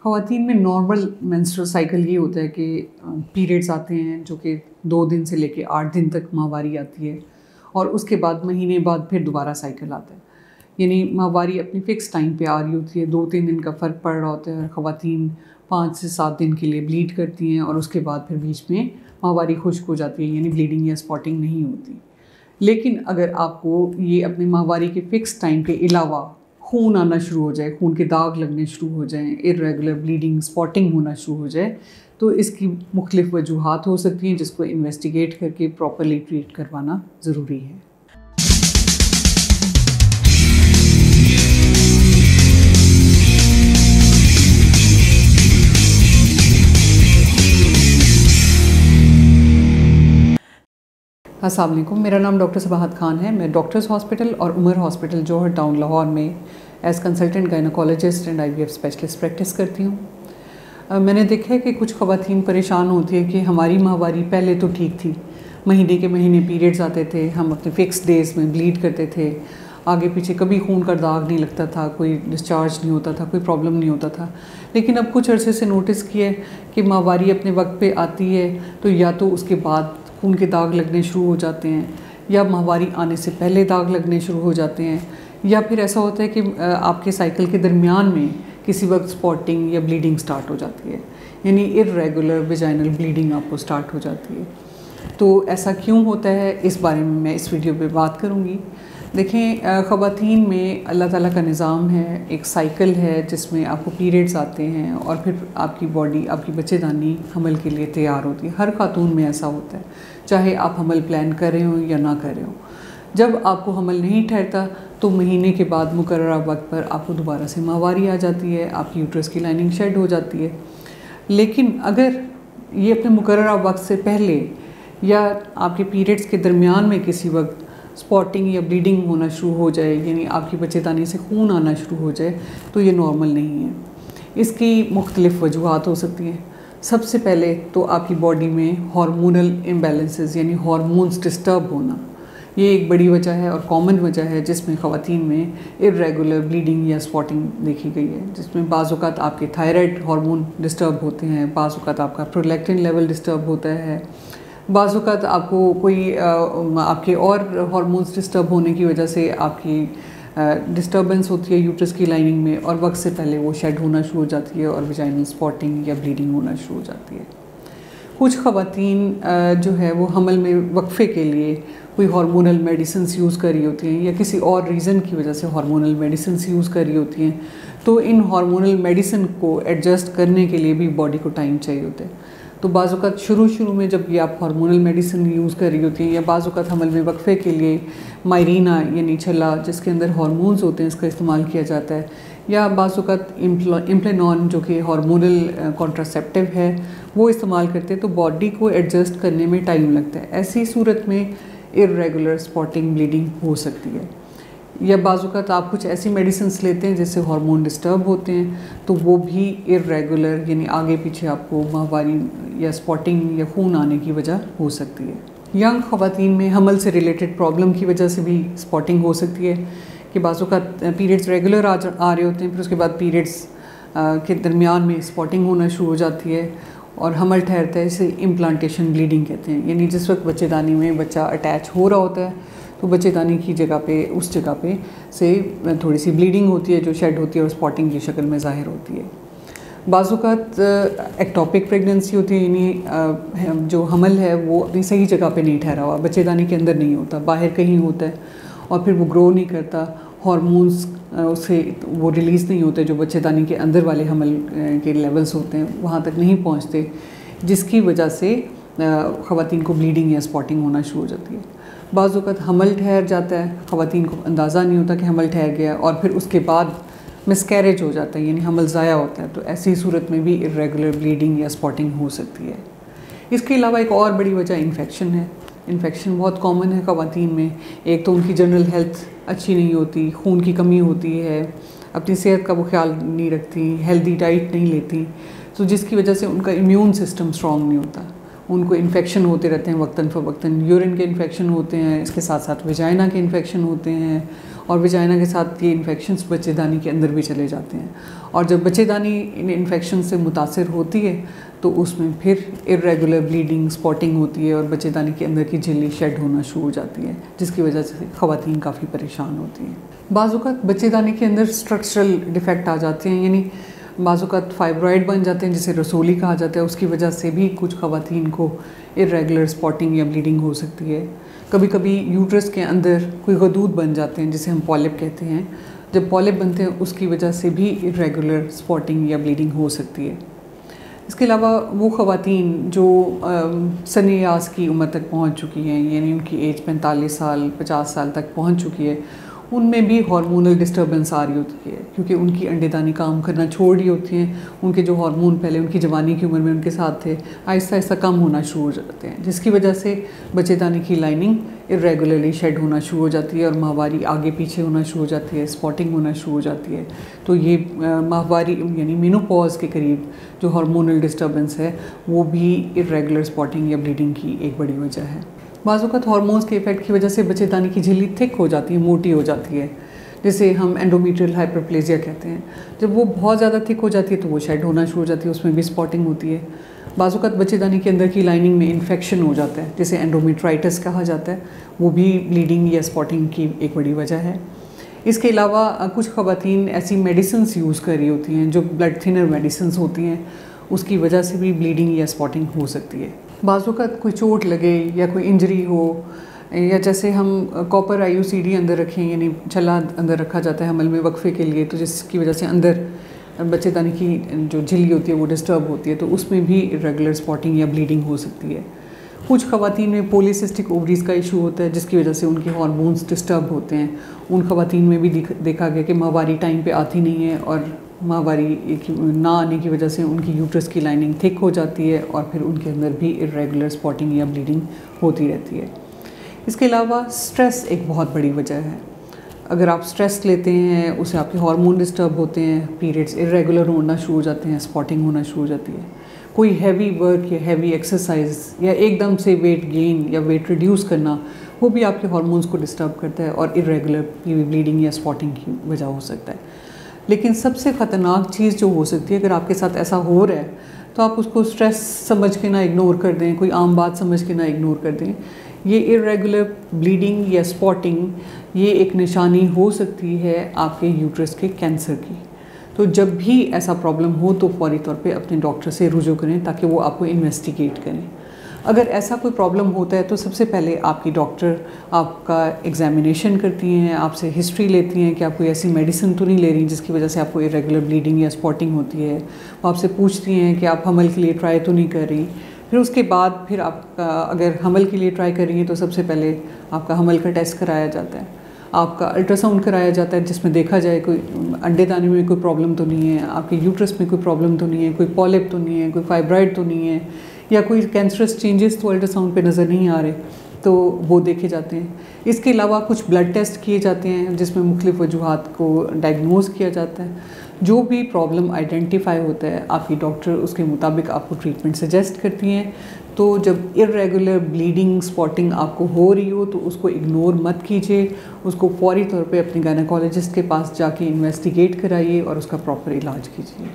ख़वातीन में normal menstrual cycle ये होता है कि पीरियड्स आते हैं जो कि 2 दिन से लेके 8 दिन तक माहवारी आती है और उसके बाद महीने बाद फिर दोबारा साइकिल आता है। यानी माहवारी अपनी फ़िक्स टाइम पे आ रही होती है, 2-3 दिन का फ़र्क पड़ रहा होता है। ख़वातीन 5 से 7 दिन के लिए ब्लीड करती हैं और उसके बाद फिर बीच में माहवारी खुश्क हो जाती है, यानी ब्लीडिंग या स्पॉटिंग नहीं होती। लेकिन अगर आपको ये अपनी माहवारी के फ़िक्स टाइम के अलावा खून आना शुरू हो जाए, खून के दाग लगने शुरू हो जाएं, इर्रेगुलर ब्लीडिंग स्पॉटिंग होना शुरू हो जाए, तो इसकी मुख्तलिफ़ वजूहात हो सकती हैं जिसको इन्वेस्टिगेट करके प्रॉपरली ट्रीट करवाना ज़रूरी है। अस्सलाम वालेकुम, मेरा नाम डॉक्टर सबाहत खान है। मैं डॉक्टर्स हॉस्पिटल और उमर हॉस्पिटल जौहर टाउन लाहौर में as consultant gynaecologist and IVF specialist practice करती हूँ। मैंने देखा है कि कुछ ख़वातीन परेशान होती है कि हमारी माहवारी पहले तो ठीक थी, महीने के महीने पीरियड्स आते थे, हम अपने फ़िक्स डेज़ में ब्लीड करते थे, आगे पीछे कभी खून का दाग नहीं लगता था, कोई डिस्चार्ज नहीं होता था, कोई प्रॉब्लम नहीं होता था। लेकिन अब कुछ अरसे से नोटिस किया है कि माहवारी अपने वक्त पे आती है तो या तो उसके बाद खून के दाग लगने शुरू हो जाते हैं, या माहवारी आने से पहले दाग लगने शुरू हो जाते हैं, या फिर ऐसा होता है कि आपके साइकिल के दरमियान में किसी वक्त स्पॉटिंग या ब्लीडिंग स्टार्ट हो जाती है, यानी इर्रेगुलर वेजाइनल ब्लीडिंग आपको स्टार्ट हो जाती है। तो ऐसा क्यों होता है, इस बारे में मैं इस वीडियो पे बात करूँगी। देखें, ख़वातीन में अल्लाह ताला का निज़ाम है, एक साइकिल है जिसमें आपको पीरियड्स आते हैं और फिर आपकी बॉडी, आपकी बच्चेदानी हमल के लिए तैयार होती है। हर खातून में ऐसा होता है, चाहे आप हमल प्लान कर रहे हो या ना कर रहे हो। जब आपको हमल नहीं ठहरता तो महीने के बाद मुकर्ररा वक्त पर आपको दोबारा से माहवारी आ जाती है, आपकी यूट्रस की लाइनिंग शेड हो जाती है। लेकिन अगर ये अपने मुकर्ररा वक्त से पहले या आपके पीरियड्स के दरमियान में किसी वक्त स्पॉटिंग या ब्लीडिंग होना शुरू हो जाए, यानी आपकी बच्चेदानी से खून आना शुरू हो जाए, तो ये नॉर्मल नहीं है। इसकी मुख्तलिफ़ वजूहात हो सकती हैं। सबसे पहले तो आपकी बॉडी में हार्मोनल इम्बैलेंसेस यानी हार्मोन्स डिस्टर्ब होना, ये एक बड़ी वजह है और कॉमन वजह है जिसमें ख़वातीन में इर्रेगुलर ब्लीडिंग या स्पॉटिंग देखी गई है। जिसमें बाज़ औक़ात आपके थायराइड हार्मोन डिस्टर्ब होते हैं, बाज़ औक़ात आपका प्रोलैक्टिन लेवल डिस्टर्ब होता है, बाज़ औक़ात आपको कोई आपके और हार्मोन्स डिस्टर्ब होने की वजह से आपकी डिस्टर्बेंस होती है यूट्रस की लाइनिंग में और वक्त से पहले वो शेड होना शुरू हो जाती है और वेजाइनल स्पॉटिंग या ब्लीडिंग होना शुरू हो जाती है। कुछ ख़वातीन जो है वो हमल में वक्फ़े के लिए कोई हार्मोनल मेडिसिन्स यूज़ कर रही होती हैं या किसी और रीज़न की वजह से हार्मोनल मेडिसिन्स यूज़ कर रही होती हैं, तो इन हार्मोनल मेडिसिन को एडजस्ट करने के लिए भी बॉडी को टाइम चाहिए होता है। तो बाज़ औक़ात शुरू में जब ये आप हार्मोनल मेडिसिन यूज़ कर रही होती हैं या बाज़ औक़ात हमल में वक्फ़े के लिए मायरीना यानी छल्ला जिसके अंदर हार्मोन्स होते हैं इसका इस्तेमाल किया जाता है, या बाज़ औक़ात इम्प्लेनॉन जो कि हार्मोनल कॉन्ट्रासेप्टिव है वो इस्तेमाल करते हैं, तो बॉडी को एडजस्ट करने में टाइम लगता है। ऐसी सूरत में इर्रेगुलर स्पॉटिंग ब्लीडिंग हो सकती है। या बाज़ औक़ात आप कुछ ऐसी मेडिसिन्स लेते हैं जिससे हार्मोन डिस्टर्ब होते हैं, तो वो भी इर्रेगुलर यानी आगे पीछे आपको माहवारी या स्पॉटिंग या खून आने की वजह हो सकती है। यंग ख़वातीन में हमल से रिलेटेड प्रॉब्लम की वजह से भी स्पॉटिंग हो सकती है कि बाज़ औक़ात पीरियड्स रेगुलर आ रहे होते हैं, फिर उसके बाद पीरियड्स के दरमियान में स्पॉटिंग होना शुरू हो जाती है और हमल ठहरता है। इसे इम्प्लांटेशन ब्लीडिंग कहते हैं, यानी जिस वक्त बच्चेदानी में बच्चा अटैच हो रहा होता है तो बच्चेदानी की जगह पे, उस जगह पे से थोड़ी सी ब्लीडिंग होती है जो शेड होती है और स्पॉटिंग की शक्ल में ज़ाहिर होती है। बाज़ औक़ात एक्टोपिक प्रेगनेंसी होती है, यानी जो हमल है वो अपनी सही जगह पे नहीं ठहरा हुआ, बच्चेदानी के अंदर नहीं होता, बाहर कहीं होता है और फिर वो ग्रो नहीं करता, हार्मोन्स उससे वो रिलीज़ नहीं होते जो बच्चेदानी के अंदर वाले हमल के लेवल्स होते हैं वहाँ तक नहीं पहुँचते, जिसकी वजह से ख़वातीन को ब्लीडिंग या स्पॉटिंग होना शुरू हो जाती है। बाज़ औक़ात हमल ठहर जाता है, ख़वातीन को अंदाज़ा नहीं होता कि हमल ठहर गया और फिर उसके बाद मिसकैरेज हो जाता है, यानी हमल ज़ाया होता है, तो ऐसी सूरत में भी इर्रेगुलर ब्लीडिंग या स्पॉटिंग हो सकती है। इसके अलावा एक और बड़ी वजह इन्फेक्शन है। इन्फेक्शन बहुत कॉमन है ख़वातीन में। एक तो उनकी जनरल हेल्थ अच्छी नहीं होती, खून की कमी होती है, अपनी सेहत का वो ख्याल नहीं रखती, हेल्दी डाइट नहीं लेती, तो जिसकी वजह से उनका इम्यून सिस्टम स्ट्रॉन्ग नहीं होता। उनको इन्फेक्शन होते रहते हैं वक्तन फ़वक्तन, यूरिन के इन्फेक्शन होते हैं, इसके साथ साथ विजाइना के इन्फेक्शन होते हैं और विजाइना के साथ ये इन्फेक्शंस बच्चेदानी के अंदर भी चले जाते हैं। और जब बच्चेदानी इन इन्फेक्शन से मुतासिर होती है तो उसमें फिर इर्रेगुलर ब्लीडिंग, स्पॉटिंग होती है और बच्चेदानी के अंदर की झिल्ली शेड होना शुरू हो जाती है, जिसकी वजह से ख़वातीन काफ़ी परेशान होती हैं। बाज़-औक़ात बच्चेदानी के अंदर स्ट्रक्चरल डिफेक्ट आ जाते हैं, यानी बाज़-औक़ात फाइब्रॉइड बन जाते हैं जिसे रसोली कहा जाता है, उसकी वजह से भी कुछ ख़वातीन को इर्रेगुलर स्पॉटिंग या ब्लीडिंग हो सकती है। कभी कभी यूट्रस के अंदर कोई गदूद बन जाते हैं जिसे हम पॉलिप कहते हैं। जब पॉलिप बनते हैं उसकी वजह से भी इर्रेगुलर स्पॉटिंग या ब्लीडिंग हो सकती है। इसके अलावा वो ख़वातीन जो सन्नियास की उम्र तक पहुंच चुकी हैं, यानी उनकी एज 45 साल 50 साल तक पहुंच चुकी है, उनमें भी हार्मोनल डिस्टर्बेंस आ रही होती है, क्योंकि उनकी अंडेदानी काम करना छोड़ रही होती हैं। उनके जो हार्मोन पहले उनकी जवानी की उम्र में उनके साथ थे, आहिस्ता आहिस्ता कम होना शुरू हो जाते हैं, जिसकी वजह से बच्चेदानी की लाइनिंग इरेगुलरली शेड होना शुरू हो जाती है और माहवारी आगे पीछे होना शुरू हो जाती है, स्पॉटिंग होना शुरू हो जाती है। तो ये माहवारी यानी मेनोपॉज के करीब जो हार्मोनल डिस्टर्बेंस है वो भी इरेगुलर स्पॉटिंग या ब्लीडिंग की एक बड़ी वजह है। बाज़-औक़ात हार्मोन्स के इफेक्ट की वजह से बच्चेदानी की झिल्ली थिक हो जाती है, मोटी हो जाती है, जिसे हम एंडोमेट्रियल हाइपरप्लेजिया कहते हैं। जब वो बहुत ज़्यादा थिक हो जाती है तो वो शेड होना शुरू हो जाती है, उसमें भी स्पॉटिंग होती है। बाज़-औक़ात बच्चेदानी के अंदर की लाइनिंग में इन्फेक्शन हो जाता है, जिसे एंडोमेट्राइटिस कहा जाता है, वो भी ब्लीडिंग या स्पॉटिंग की एक बड़ी वजह है। इसके अलावा कुछ ख़वातीन ऐसी मेडिसिन्स यूज़ कर रही होती हैं जो ब्लड थिनर मेडिसिन्स होती हैं, उसकी वजह से भी ब्लीडिंग या स्पॉटिंग हो सकती है। बाज़-औक़ात कोई चोट लगे या कोई इंजरी हो, या जैसे हम कॉपर IUCD अंदर रखें, यानी छल्ला अंदर रखा जाता है हमल में वक्फे के लिए, तो जिसकी वजह से अंदर बच्चेदानी की जो झिल्ली होती है वो डिस्टर्ब होती है, तो उसमें भी इरेगुलर स्पॉटिंग या ब्लीडिंग हो सकती है। कुछ ख़वातीन में पॉलीसिस्टिक ओवरीज़ का इशू होता है, जिसकी वजह से उनके हार्मोन्स डिस्टर्ब होते हैं। उन ख़वातीन में भी देखा गया कि माहवारी टाइम पे आती नहीं है और माहवारी ना आने की वजह से उनकी यूट्रस की लाइनिंग थिक हो जाती है और फिर उनके अंदर भी इरेगुलर स्पॉटिंग या ब्लीडिंग होती रहती है। इसके अलावा स्ट्रेस एक बहुत बड़ी वजह है। अगर आप स्ट्रेस लेते हैं, उससे आपके हार्मोन डिस्टर्ब होते हैं, पीरियड्स इरेगुलर होना शुरू हो जाते हैं, स्पॉटिंग होना शुरू हो जाती है। कोई हैवी वर्क या हैवी एक्सरसाइज या एकदम से वेट गेन या वेट रिड्यूस करना, वो भी आपके हार्मोन्स को डिस्टर्ब करता है और इरेगुलर ब्लीडिंग या स्पॉटिंग की वजह हो सकता है। लेकिन सबसे ख़तरनाक चीज़ जो हो सकती है, अगर आपके साथ ऐसा हो रहा है तो आप उसको स्ट्रेस समझ के ना इग्नोर कर दें, कोई आम बात समझ के ना इग्नोर कर दें। ये इरेगुलर ब्लीडिंग या स्पॉटिंग ये एक निशानी हो सकती है आपके यूट्रस के कैंसर की। तो जब भी ऐसा प्रॉब्लम हो तो फौरी तौर पे अपने डॉक्टर से रुजू करें ताकि वो आपको इन्वेस्टिगेट करें। अगर ऐसा कोई प्रॉब्लम होता है तो सबसे पहले आपकी डॉक्टर आपका एग्जामिनेशन करती हैं, आपसे हिस्ट्री लेती हैं कि आप कोई ऐसी मेडिसिन तो नहीं ले रही जिसकी वजह से आपको इरेगुलर ब्लीडिंग या स्पॉटिंग होती है। वो आपसे पूछती हैं कि आप हमल के लिए ट्राई तो नहीं कर रही। फिर उसके बाद फिर आपका अगर हमल के लिए ट्राई कर रही हैं तो सबसे पहले आपका हमल का टेस्ट कराया जाता है, आपका अल्ट्रासाउंड कराया जाता है जिसमें देखा जाए कोई अंडेदानी में कोई प्रॉब्लम तो नहीं है, आपके यूट्रस में कोई प्रॉब्लम तो नहीं है, कोई पॉलिप तो नहीं है, कोई फाइब्राइड तो नहीं है, या कोई कैंसरस चेंजेस तो अल्ट्रासाउंड पे नज़र नहीं आ रहे, तो वो देखे जाते हैं। इसके अलावा कुछ ब्लड टेस्ट किए जाते हैं जिसमें मुख्तलिफ़ वजूहात को डायग्नोज किया जाता है। जो भी प्रॉब्लम आइडेंटिफाई होता है आपकी डॉक्टर उसके मुताबिक आपको ट्रीटमेंट सजेस्ट करती हैं। तो जब इरेगुलर ब्लीडिंग स्पॉटिंग आपको हो रही हो तो उसको इग्नोर मत कीजिए, उसको फौरी तौर पे अपने गायनेकोलॉजिस्ट के पास जाके इन्वेस्टिगेट कराइए और उसका प्रॉपर इलाज कीजिए।